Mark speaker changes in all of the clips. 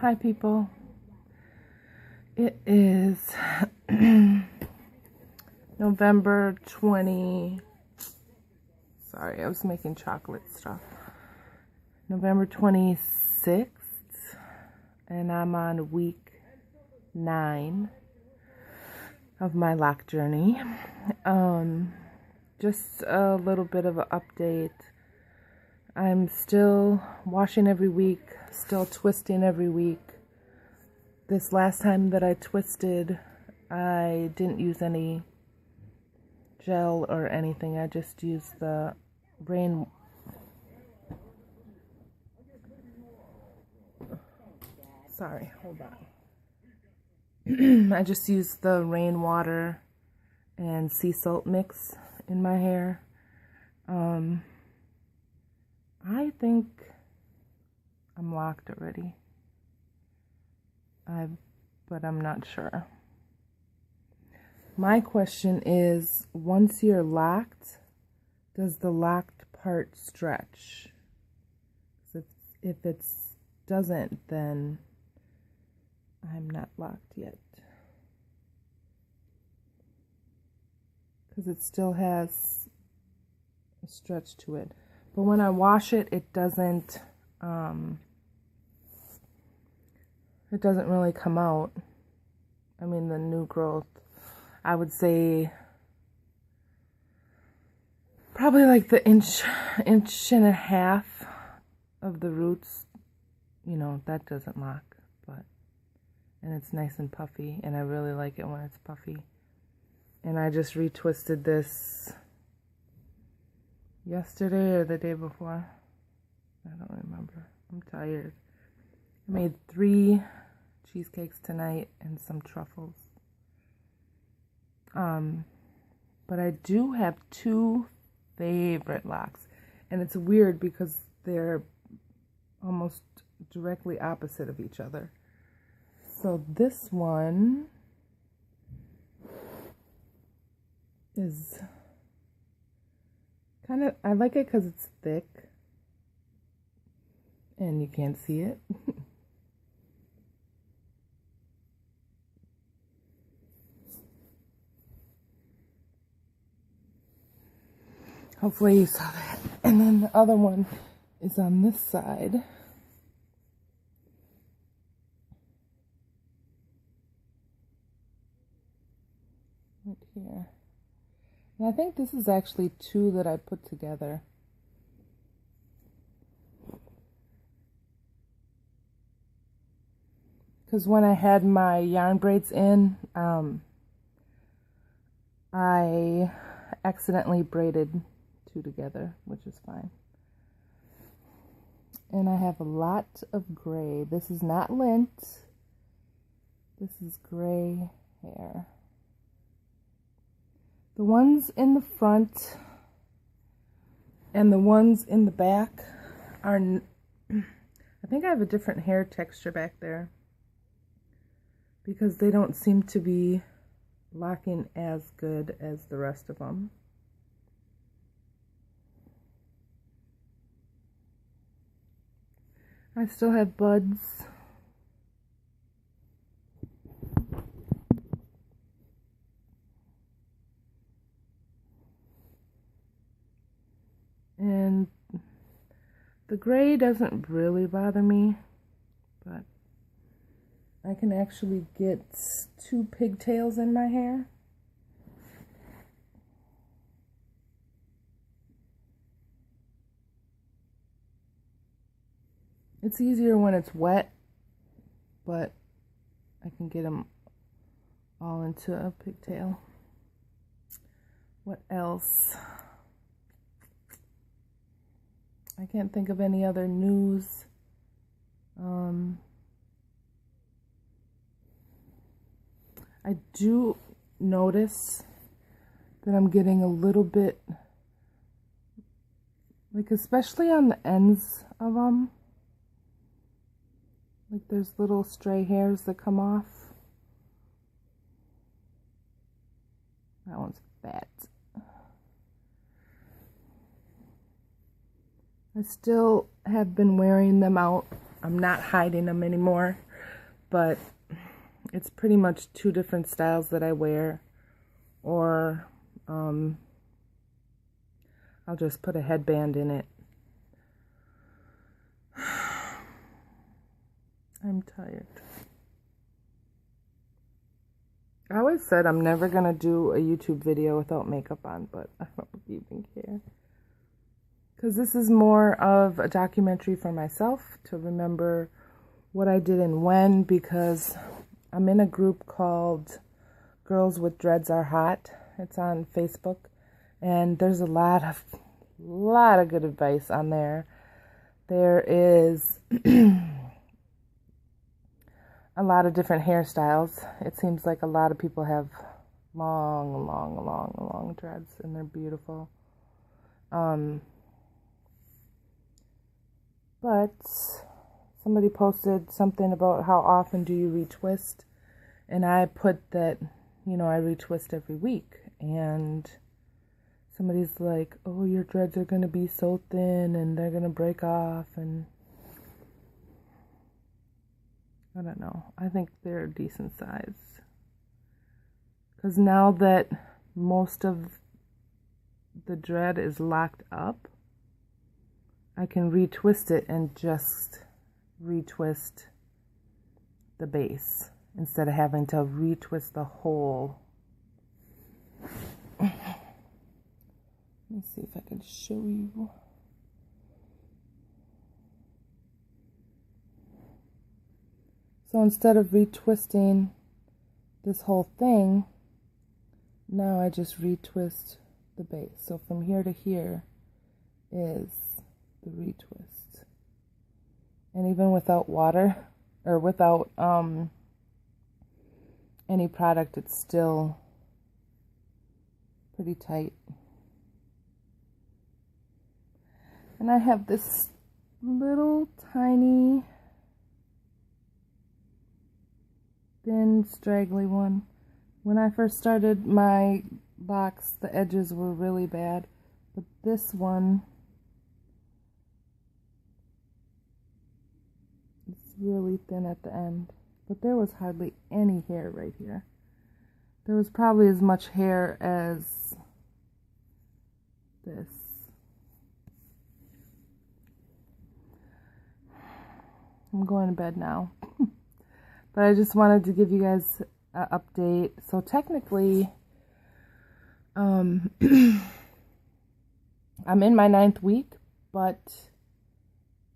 Speaker 1: Hi people. It is November 20. Sorry, I was making chocolate stuff. November 26th, and I'm on week 9 of my lock journey. Just a little bit of an update. I'm still washing every week, still twisting every week. This last time that I twisted, I didn't use any gel or anything. I just used the rain. Sorry, hold on. I just used the rainwater and sea salt mix in my hair. I think I'm locked already. But I'm not sure. My question is, once you're locked, does the locked part stretch? If it doesn't, then I'm not locked yet. Because it still has a stretch to it. But when I wash it, it doesn't really come out. I mean, the new growth, I would say probably like the inch and a half of the roots, that doesn't lock, and it's nice and puffy, and I really like it when it's puffy. And I just retwisted this yesterday or the day before. I don't remember. I'm tired. I made 3 cheesecakes tonight and some truffles. But I do have 2 favorite locks, and it's weird because they're almost directly opposite of each other. So this one is kind of, I like it because it's thick and you can't see it. Hopefully you saw that. And then the other one is on this side. Right here. And I think this is actually 2 that I put together. Because when I had my yarn braids in, I accidentally braided 2 together, which is fine. And I have a lot of gray. This is not lint. This is gray hair. The ones in the front and the ones in the back are, I think I have a different hair texture back there because they don't seem to be locking as good as the rest of them. I still have buds. And the gray doesn't really bother me, but I can actually get 2 pigtails in my hair. It's easier when it's wet, but I can get them all into a pigtail. What else? I can't think of any other news. I do notice that I'm getting a little bit, like especially on the ends of them, like there's little stray hairs that come off. That one's fat. I still have been wearing them out. I'm not hiding them anymore. but it's pretty much two different styles that I wear, or I'll just put a headband in it. I'm tired. I always said I'm never going to do a YouTube video without makeup on, but I don't even care. Because this is more of a documentary for myself to remember what I did and when, because I'm in a group called Girls with Dreads Are Hot. It's on Facebook, and there's a lot of good advice on there. There is a lot of different hairstyles. It seems like a lot of people have long dreads, and they're beautiful. But somebody posted something about how often do you retwist, and I put that, I retwist every week, and somebody's like, oh, your dreads are going to be so thin and they're going to break off, and I don't know. I think they're a decent size. Because now that most of the dread is locked up, I can retwist it and just retwist the base instead of having to retwist the whole. Let me see if I can show you. So instead of retwisting this whole thing, now I just retwist the base. So from here to here is the retwist. And even without water, or without any product, it's still pretty tight. And I have this little tiny thin straggly one. When I first started my locks, the edges were really bad, but this one is really thin at the end. But there was hardly any hair right here. There was probably as much hair as this. I'm going to bed now. But I just wanted to give you guys an update. So technically, I'm in my 9th week, but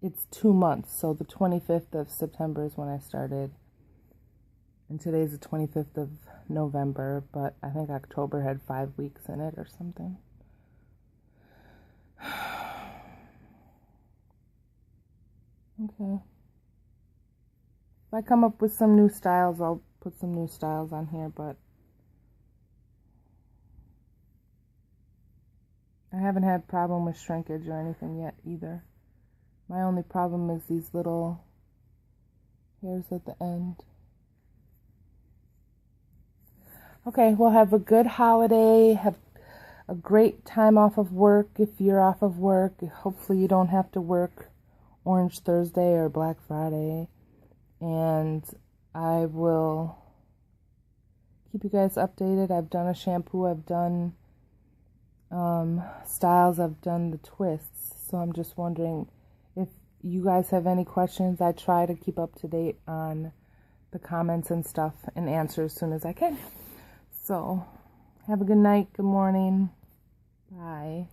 Speaker 1: it's 2 months. So the 25th of September is when I started. And today's the 25th of November, but I think October had 5 weeks in it or something. Okay. If I come up with some new styles, I'll put some new styles on here, but I haven't had a problem with shrinkage or anything yet either. My only problem is these little hairs at the end. Okay, well, have a good holiday. Have a great time off of work if you're off of work. Hopefully you don't have to work Orange Thursday or Black Friday. And I will keep you guys updated. I've done a shampoo. I've done styles. I've done the twists. So I'm just wondering if you guys have any questions. I try to keep up to date on the comments and stuff and answer as soon as I can. So, have a good night, good morning, bye.